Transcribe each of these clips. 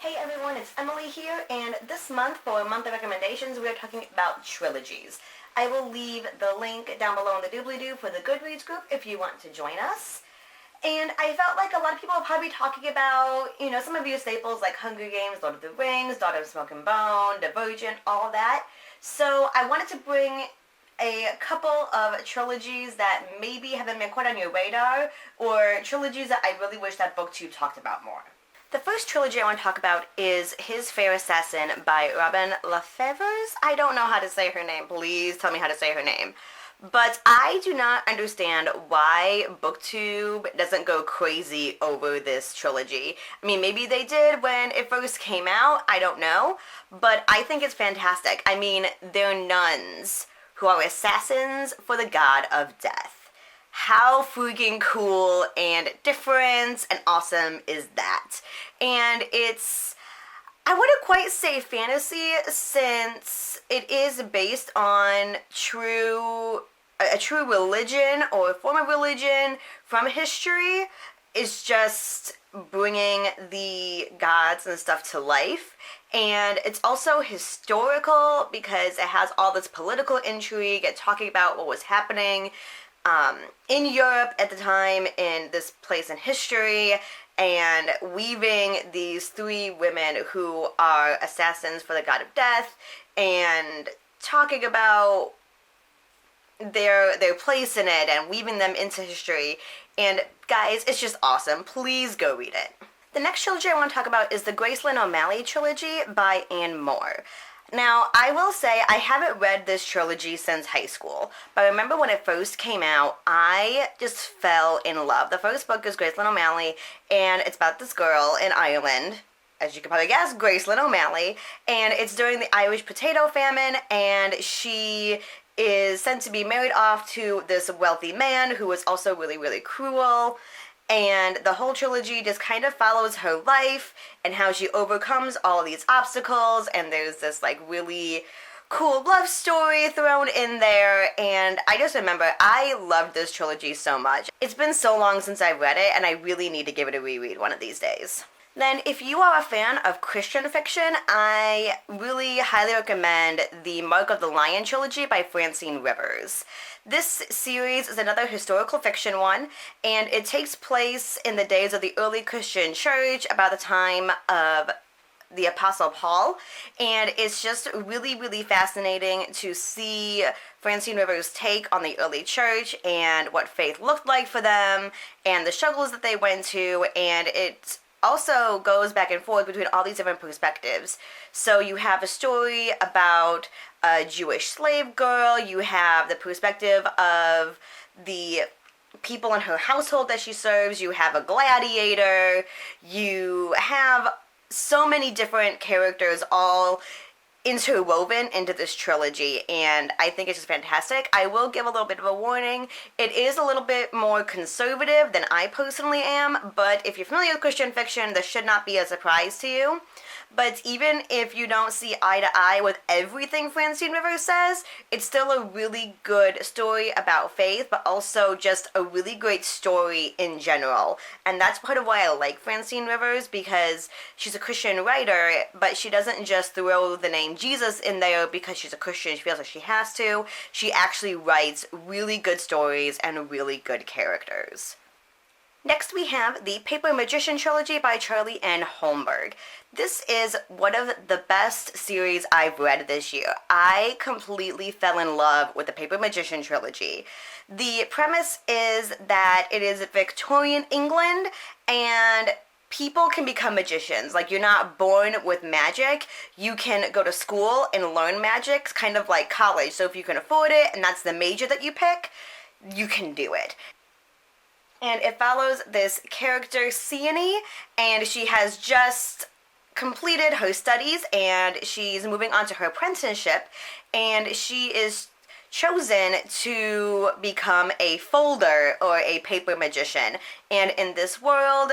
Hey everyone, it's Emily here, and this month for Month of Recommendations, we are talking about trilogies. I will leave the link down below in the doobly-doo for the Goodreads group if you want to join us. And I felt like a lot of people will probably be talking about, some of your staples like Hunger Games, Lord of the Rings, Daughter of Smoke and Bone, Divergent, all of that. So I wanted to bring a couple of trilogies that maybe haven't been quite on your radar, or trilogies that I really wish that BookTube talked about more. The first trilogy I want to talk about is His Favor Sasson by Robin Lefevre. I don't know how to say her name. Please tell me how to say her name. But I do not understand why BookTube doesn't go crazy over this trilogy. I mean, maybe they did when it first came out. I don't know. But I think it's fantastic. I mean, they're nuns who are assassins for the god of death. How freaking cool and different and awesome is that? And it's, I wouldn't quite say fantasy, since it is based on a true religion or a form of religion from history. It's just bringing the gods and stuff to life. And it's also historical because it has all this political intrigue and talking about what was happening in Europe at the time, in this place in history, and weaving these three women who are assassins for the god of death, and talking about their place in it, and weaving them into history. And guys, it's just awesome. Please go read it. The next trilogy I want to talk about is the Graceland OMalley trilogy by Anne Moore. Now, I will say I haven't read this trilogy since high school, but I remember when it first came out, I just fell in love. The first book is Graceland OMalley, and it's about this girl in Ireland, as you can probably guess, Graceland OMalley, and it's during the Irish potato famine, and she is sent to be married off to this wealthy man who is also really, really cruel. And the whole trilogy just kind of follows her life and how she overcomes all these obstacles, and there's this like really cool love story thrown in there. And I just remember I loved this trilogy so much. It's been so long since I've read it, and I really need to give it a reread one of these days. Then, if you are a fan of Christian fiction, I really highly recommend the Mark of the Lion trilogy by Francine Rivers. This series is another historical fiction one, and it takes place in the days of the early Christian church, about the time of the Apostle Paul, and it's just really, really fascinating to see Francine Rivers' take on the early church and what faith looked like for them, and the struggles that they went to, and it also goes back and forth between all these different perspectives. So you have a story about a Jewish slave girl, you have the perspective of the people in her household that she serves, you have a gladiator, you have so many different characters all interwoven into this trilogy, and I think it's just fantastic. I will give a little bit of a warning. It is a little bit more conservative than I personally am, but if you're familiar with Christian fiction, this should not be a surprise to you. But even if you don't see eye to eye with everything Francine Rivers says, it's still a really good story about faith, but also just a really great story in general. And that's part of why I like Francine Rivers, because she's a Christian writer, but she doesn't just throw the name Jesus in there because she's a Christian. She feels like she has to. She actually writes really good stories and really good characters. Next, we have the Paper Magician trilogy by Charlie N. Holmberg. This is one of the best series I've read this year. I completely fell in love with the Paper Magician trilogy. The premise is that it is Victorian England, and people can become magicians. Like, you're not born with magic. You can go to school and learn magic, kind of like college. So if you can afford it, and that's the major that you pick, you can do it. And it follows this character, Sienny, and she has just completed her studies, and she's moving on to her apprenticeship, and she is chosen to become a folder or a paper magician. And in this world,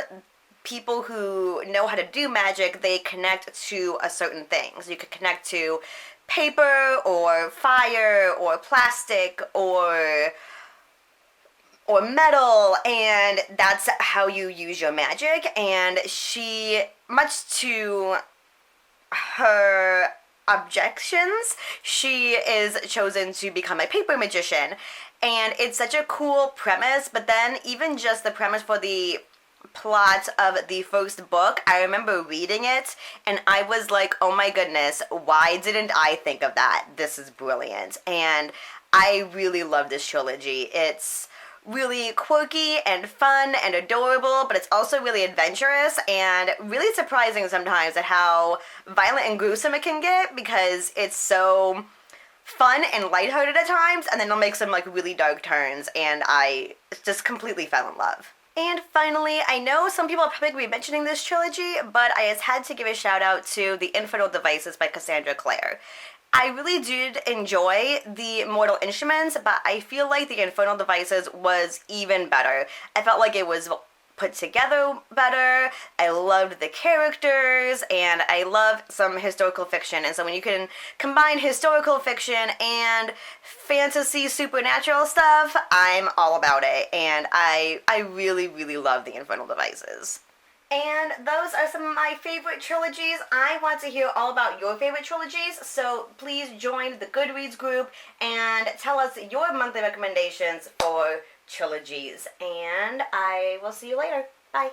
people who know how to do magic, they connect to a certain thing. So you could connect to paper or fire or plastic or or metal, and that's how you use your magic. And she, much to her objections, she is chosen to become a paper magician. And it's such a cool premise, but then even just the premise for the plot of the first book, I remember reading it and I was like, oh my goodness, why didn't I think of that? This is brilliant. And I really love this trilogy. It's really quirky and fun and adorable, but it's also really adventurous and really surprising sometimes at how violent and gruesome it can get, because it's so fun and lighthearted at times, and then it'll make some like really dark turns, and I just completely fell in love. And finally, I know some people are probably going to be mentioning this trilogy, but I just had to give a shout out to The Infernal Devices by Cassandra Clare. I really did enjoy the Mortal Instruments, but I feel like The Infernal Devices was even better. I felt like it was put together better. I loved the characters, and I love some historical fiction. And so when you can combine historical fiction and fantasy supernatural stuff, I'm all about it. And I really, really love The Infernal Devices. And those are some of my favorite trilogies. I want to hear all about your favorite trilogies, so please join the Goodreads group and tell us your monthly recommendations for trilogies. And I will see you later. Bye.